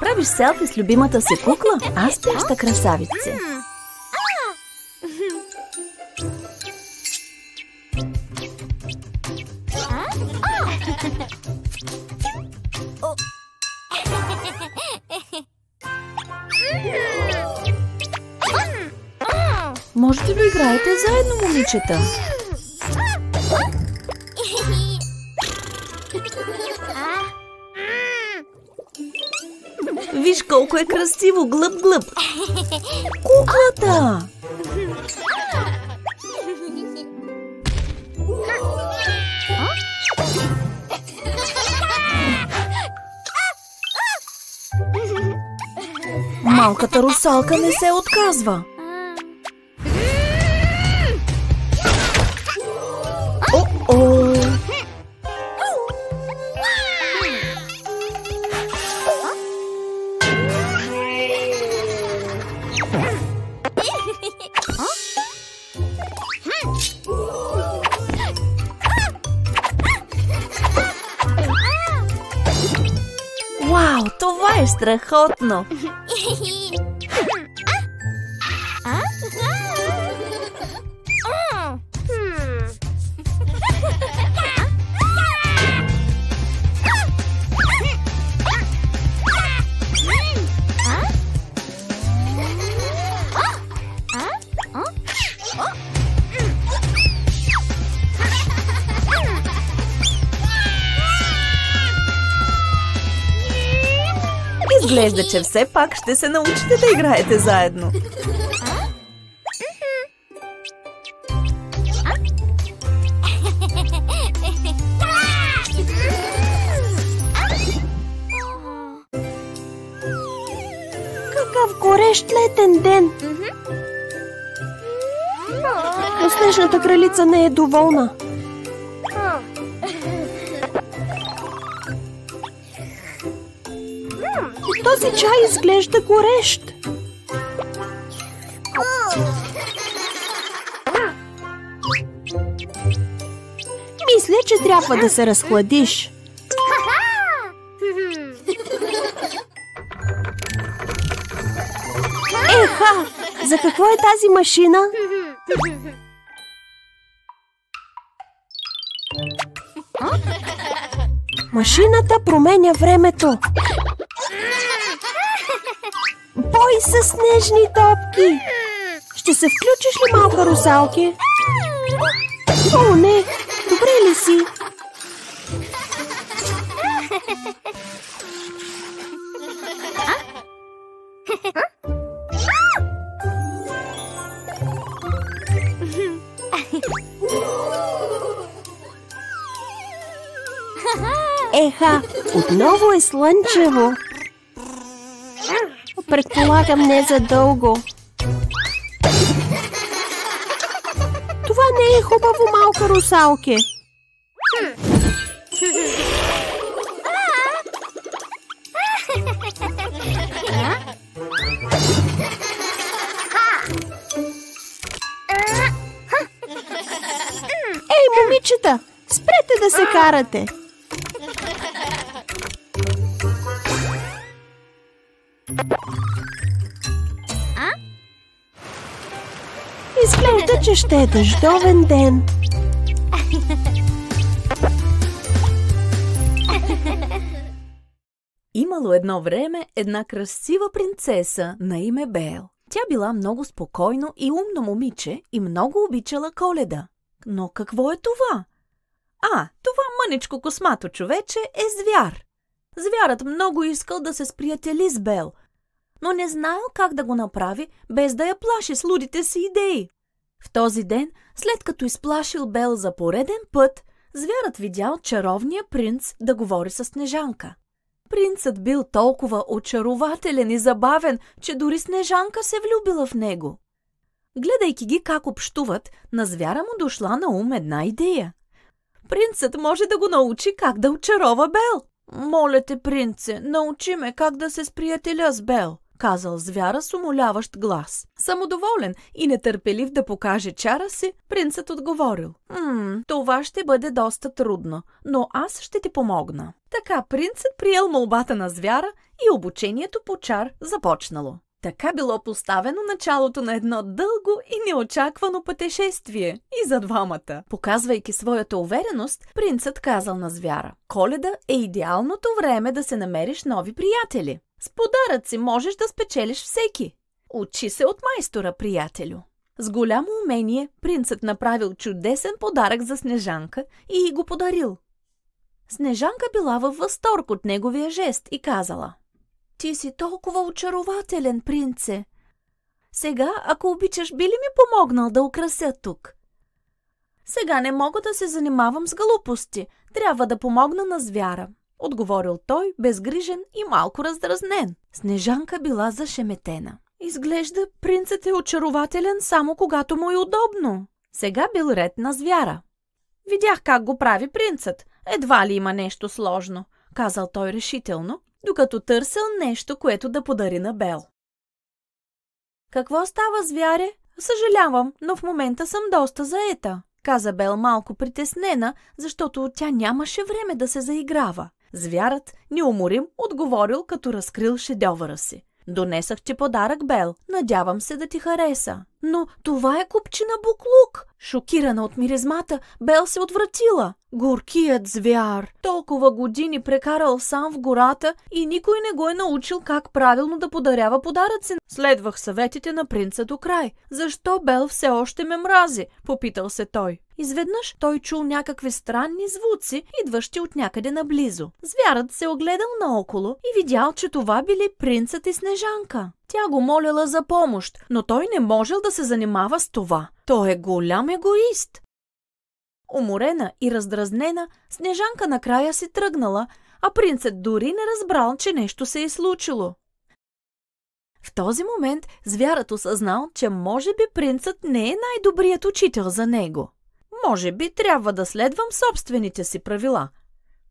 Правиш селфи с любимата си кукла? Аз спяща красавице. Можете да играете заедно, момичета. Виж колко е красиво, глъб-глъб. Куклата! Малката русалка не се отказва. О-о! Вау, това е страхотно! Изглежда, че все пак ще се научите да играете заедно. Какъв горещ летен ден! Но снежната кралица не е доволна. Този чай изглежда горещ. Мисля, че трябва да се разхладиш. Еха! За какво е тази машина? Машината променя времето. Бой с снежни топки! Ще се включиш ли, малка русалки? О, не! Добре ли си? Еха, отново е слънчево. Предполагам, не за дълго. Това не е хубаво, малка русалке. Ей, момичета, спрете да се карате. Изглежда, че ще е дъждовен ден. Имало едно време една красива принцеса на име Бел. Тя била много спокойно и умно момиче и много обичала Коледа. Но какво е това? Това мъничко космато човече е звяр. Звярът много искал да се сприятели с Бел, но не знаел как да го направи, без да я плаши с лудите си идеи. В този ден, след като изплашил Бел за пореден път, звярат видял чаровния принц да говори с Снежанка. Принцът бил толкова очарователен и забавен, че дори Снежанка се влюбила в него. Гледайки ги как общуват, на звяра му дошла на ум една идея. Принцът може да го научи как да очарова Бел. Моля те, принце, научи ме как да се сприятеля с Бел. казал звяра с умоляващ глас. Самодоволен и нетърпелив да покаже чара си, принцът отговорил: това ще бъде доста трудно, но аз ще ти помогна. Така принцът приел молбата на звяра и обучението по чар започнало. Така било поставено началото на едно дълго и неочаквано пътешествие и за двамата. Показвайки своята увереност, принцът казал на звяра: Коледа е идеалното време да се намериш нови приятели. С подаръци можеш да спечелиш всеки. Учи се от майстора, приятелю. С голямо умение принцът направил чудесен подарък за Снежанка и го подарил. Снежанка била във възторг от неговия жест и казала: Ти си толкова очарователен, принце. Сега, ако обичаш, би ли ми помогнал да украся тук? Сега не мога да се занимавам с глупости. Трябва да помогна на звяра, отговорил той, безгрижен и малко раздразнен. Снежанка била зашеметена. Изглежда, принцът е очарователен само когато му е удобно. Сега бил ред на звяра. Видях как го прави принцът. Едва ли има нещо сложно, казал той решително, докато търсил нещо, което да подари на Бел. Какво става, звяре? Съжалявам, но в момента съм доста заета, каза Бел малко притеснена, защото тя нямаше време да се заиграва. Звярат, неуморим, отговорил, като разкрил шедьовъра си. Донесах ти подарък, Бел. Надявам се да ти хареса. Но това е купчина буклук. Шокирана от миризмата, Бел се отвратила. Горкият звяр. Толкова години прекарал сам в гората и никой не го е научил как правилно да подарява подаръци. Следвах съветите на принца до край. Защо Бел все още ме мрази? Попитал се той. Изведнъж той чул някакви странни звуци, идващи от някъде наблизо. Звярът се огледал наоколо и видял, че това били принцът и Снежанка. Тя го молила за помощ, но той не можел да се занимава с това. Той е голям егоист. Уморена и раздразнена, Снежанка накрая си тръгнала, а принцът дори не разбрал, че нещо се е случило. В този момент звярът осъзнал, че може би принцът не е най-добрият учител за него. Може би трябва да следвам собствените си правила.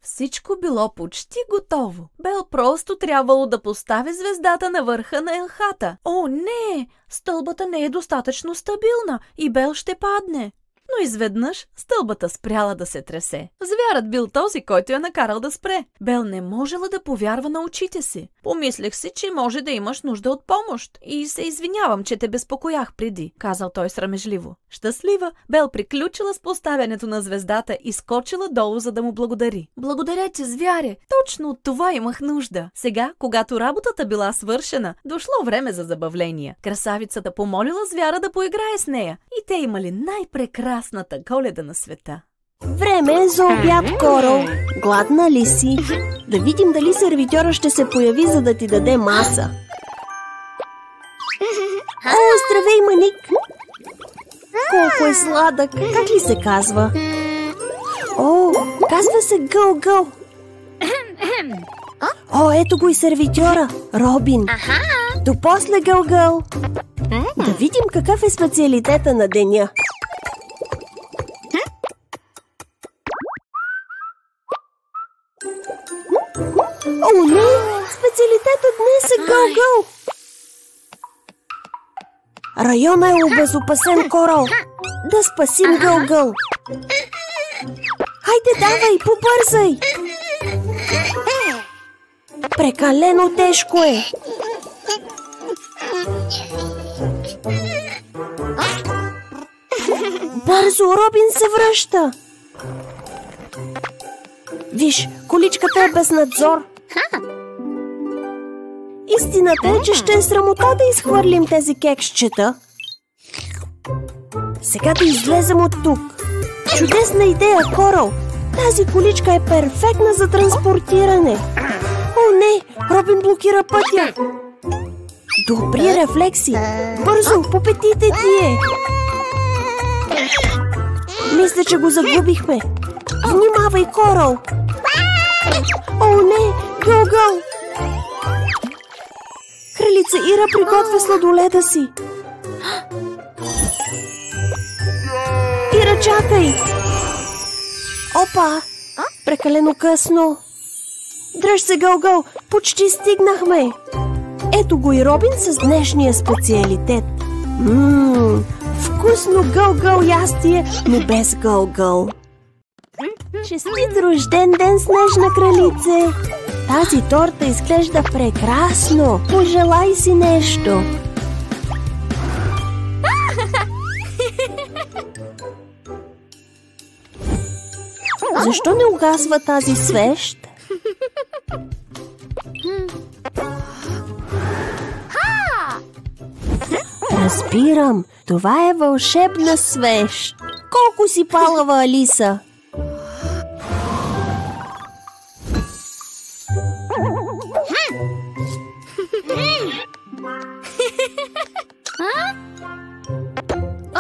Всичко било почти готово. Бел просто трябвало да постави звездата на върха на елхата. О, не! Стълбата не е достатъчно стабилна и Бел ще падне. Но изведнъж стълбата спряла да се тресе. Звярат бил този, който я накарал да спре. Бел не можела да повярва на очите си. Помислех си, че може да имаш нужда от помощ и се извинявам, че те безпокоях преди, казал той срамежливо. Щастлива, Бел приключила с поставянето на звездата и скочила долу, за да му благодари. Благодаря ти, звяре, точно от това имах нужда. Сега, когато работата била свършена, дошло време за забавления. Красавицата помолила звяра да поиграе с нея и те имали най-прекрасната Коледа на света. Време е за обяд, Корал. Гладна ли си? Да видим дали сервитьора ще се появи, за да ти даде маса. О, здравей, Маник! Колко е сладък! Как ли се казва? О, казва се Гъл-Гъл. О, ето го и сервитьора, Робин. До после, Гъл-Гъл. Да видим какъв е специалитета на деня. О, не! Специалитетът днес е Гъл-Гъл! Районът е обезопасен, Корал! Да спасим Гъл-Гъл! Хайде, давай, побързай! Прекалено тежко е! Бързо, Робин се връща! Виж, количката е без надзор. Истината е, че ще е срамота да изхвърлим тези кексчета. Сега да излезем от тук. Чудесна идея, Корал. Тази количка е перфектна за транспортиране. О, не! Робин блокира пътя. Добри рефлекси. Бързо, по петите ти е. Мисля, че го загубихме. Внимавай, Корал. О, не! Гъл-Гъл! Кралица Ира приготвя сладоледа си. Ира, чакай! Опа! Прекалено късно. Дръж се, Гъл-Гъл! Почти стигнахме! Ето го и Робин с днешния специалитет. Вкусно гъл-гъл ястие, но без гъл-гъл. Честит рожден ден, Снежна кралице! Тази торта изглежда прекрасно. Пожелай си нещо. Защо не угасва тази свещ? Разбирам, това е вълшебна свещ. Колко си палава, Алиса?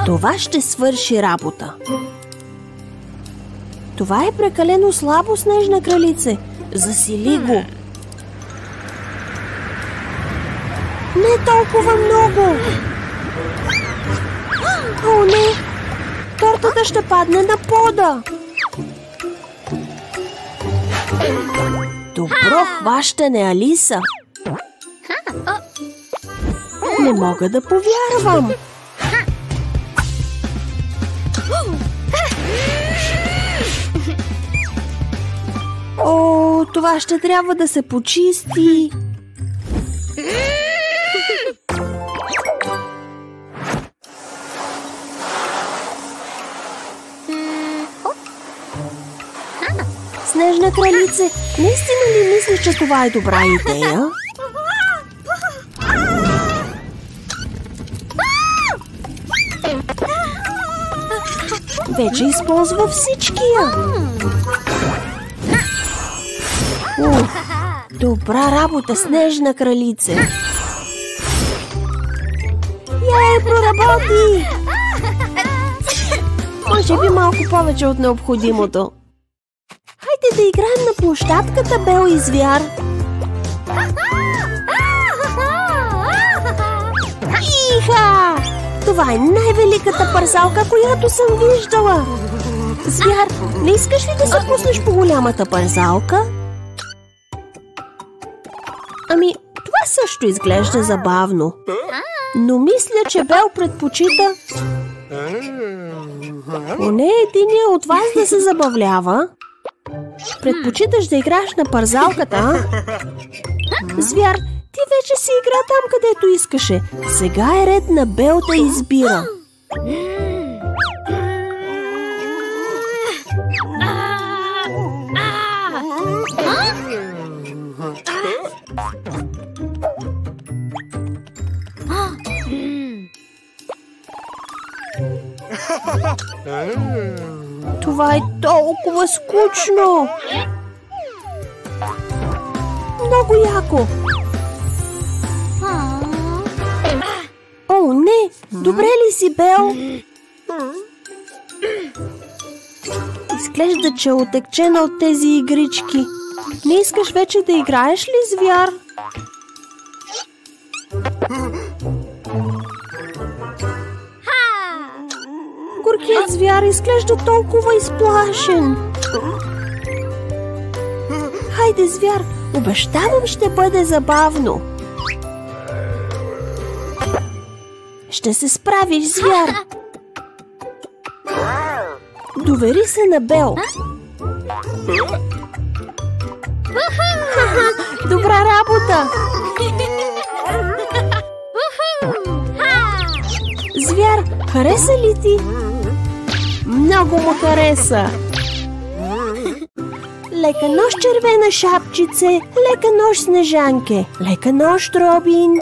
Това ще свърши работа. Това е прекалено слабо, Снежна кралице. Засили го. Не толкова много. О, не! Тортата ще падне на пода. Добро хващане, Алиса. Не мога да повярвам. О, това ще трябва да се почисти. Снежна кралице, наистина ли мислиш, че това е добра идея? Вече използва всичкия. Добра работа, Снежна кралице. Яй, проработи! Може би малко повече от необходимото. Хайде да играем на площадката, Бел и Звяр. Иха! Това е най-великата парзалка, която съм виждала. Звяр, не искаш ли да се пуснеш по голямата парзалка? Ами, това също изглежда забавно. Но мисля, че Бел предпочита поне единия от вас да се забавлява. Предпочиташ да играеш на парзалката, а? Звяр, ти вече си игра там, където искаше. Сега е ред на Бел да избира. Това е толкова скучно. Много яко. О, не! Добре ли си, Бел? Изглежда, че е отекчена от тези игрички. Не искаш вече да играеш ли, Звяр? Горкият Звяр изглежда толкова изплашен. Хайде, Звяр, обещавам, ще бъде забавно. Ще се справиш, Звяр. Довери се на Бел. Добра работа! Звяр, хареса ли ти? Много му хареса. Лека нощ, червена шапчице. Лека нощ, Снежанке. Лека нощ, Робин.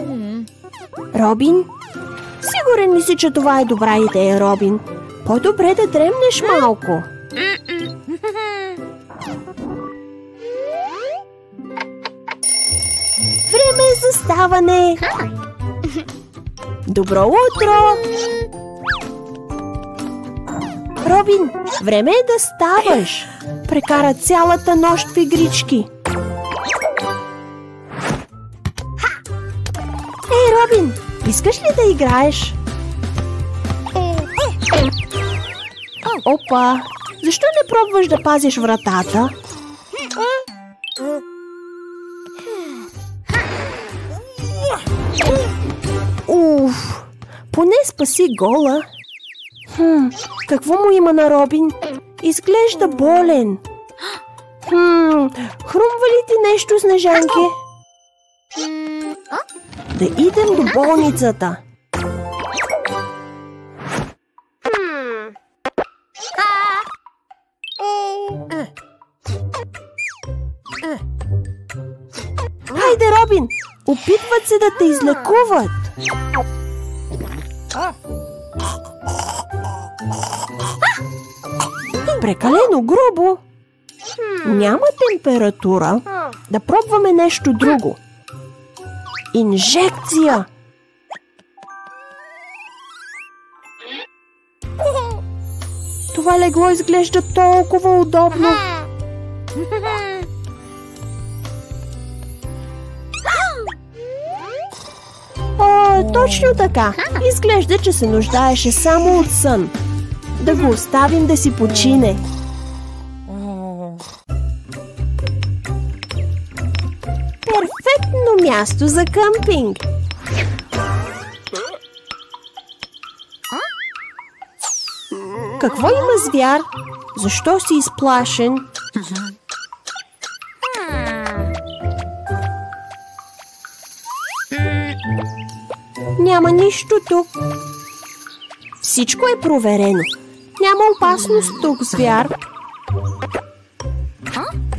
Робин? Сигурен ли си, че това е добра идея, Робин? По-добре да дремнеш малко. Време е за ставане. Добро утро! Робин, време е да ставаш. Прекара цялата нощ в игрички. Ей, Робин, искаш ли да играеш? Опа, защо не пробваш да пазиш вратата? Поне спаси гола. Какво му има на Робин? Изглежда болен. Хрумва ли ти нещо, Снежанке? Да идем до болницата. Хайде, Робин! Опитват се да те излекуват. Прекалено грубо. Няма температура. Да пробваме нещо друго. Инжекция. Това легло изглежда толкова удобно. О, точно така. Изглежда, че се нуждаеше само от сън. Да го оставим да си почине. Перфектно място за къмпинг. Какво има звяр? Защо си изплашен? Няма нищо тук. Всичко е проверено. Няма опасност тук, звяр.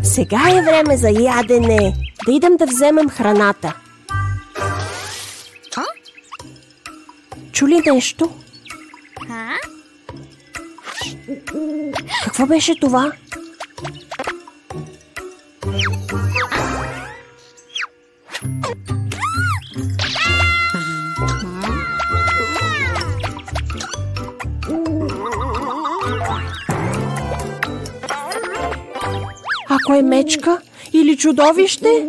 Сега е време за ядене. Да идем да вземем храната. Чули нещо? Какво беше това? Ако е мечка или чудовище?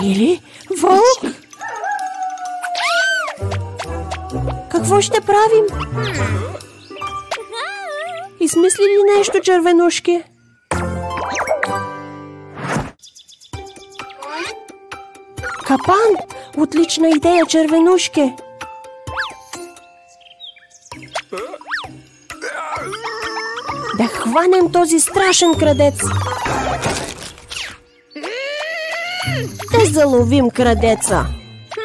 Или вълк? Какво ще правим? Измисли ли нещо, червенушки? Капан! Отлична идея, червенушки! Да хванем този страшен крадец! Да заловим крадеца!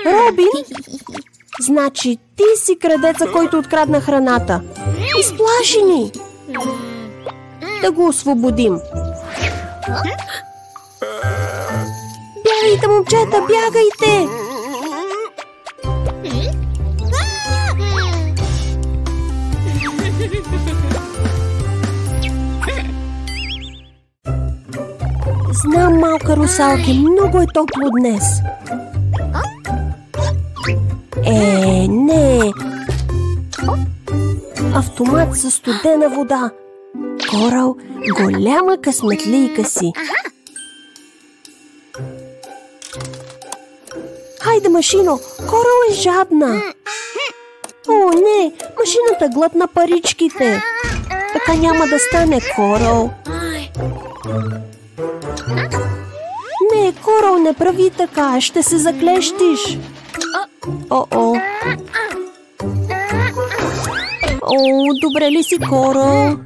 Робин? Значи ти си крадеца, който открадна храната. Изплаши ни! Да го освободим. Бягайте, момчета, бягайте! Знам, малка русалки, много е топло днес. Не! Автомат със студена вода. Корал, голяма късметлийка си. Хайде, машино, Корал е жадна. О, не, машината глътна паричките. Така няма да стане, Корал. Не, Корал, не прави така, ще се заклещиш. О, добре ли си, Корал?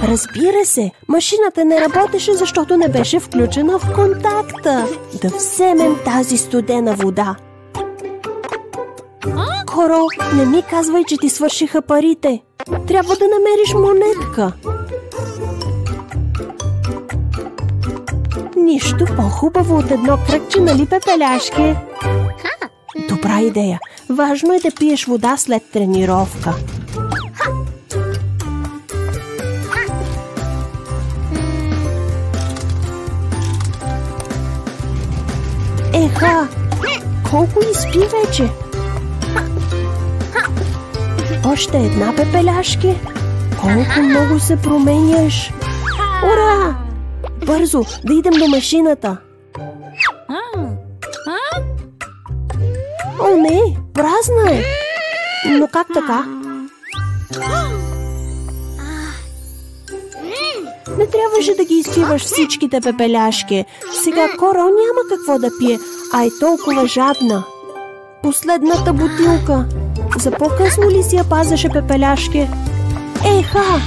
Разбира се, машината не работеше, защото не беше включена в контакта. Да вземем тази студена вода. Корал, не ми казвай, че ти свършиха парите. Трябва да намериш монетка. Нищо по-хубаво от едно кръгче, нали, пепеляшки? Добра идея. Важно е да пиеш вода след тренировка. Еха! Колко изпи вече? Още една, пепеляшки? Колко много се променяш! Ура! Бързо, да идем до машината! О, не! Празна е! Но как така? Не трябваше да ги изпиваш всичките, пепеляшки. Сега Корал няма какво да пие, а е толкова жадна. последната бутилка. За по-късно ли си я пазеше, Пепеляшке? Еха!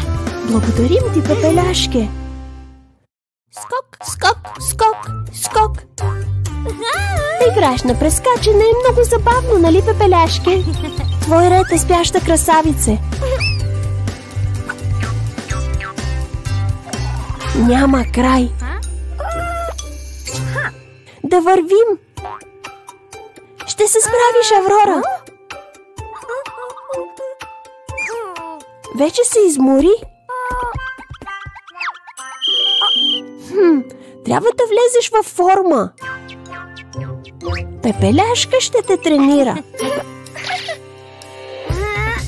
Благодарим ти, Пепеляшке! Скок, скок, скок, скок! Да играеш на прескачане е много забавно, нали, Пепеляшке? Твой ред е, спяща красавице! Няма край! Да вървим! Ще се справиш, Аврора! Вече се измори? Трябва да влезеш във форма. Пепеляшка ще те тренира.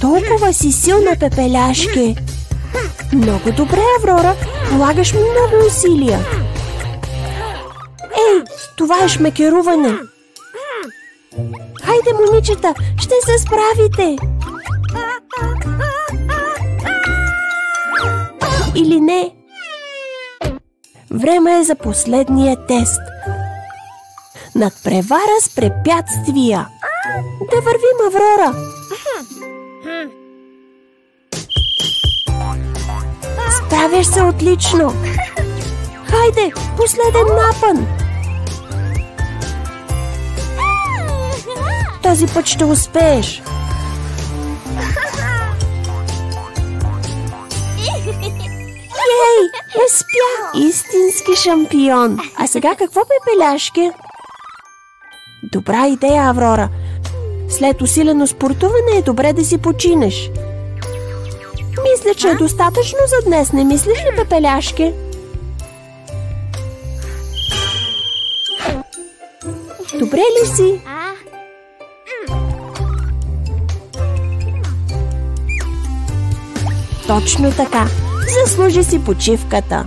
Толкова си силна, Пепеляшке. Много добре, Аврора. Полагаш много усилия. Ей, това е шмекеруване. Хайде, момичета, ще се справите. Или не? Време е за последния тест. Надпревара с препятствия. Да вървим, Аврора. Справяш се отлично. Хайде, последен напън. Този път ще успееш. Ей, успя! Истински шампион! А сега какво, Пепеляшке? Добра идея, Аврора. След усилено спортуване е добре да си починеш. Мисля, че е достатъчно за днес, не мислиш ли, Пепеляшке? Добре ли си? Точно така. Заслужи си почивката.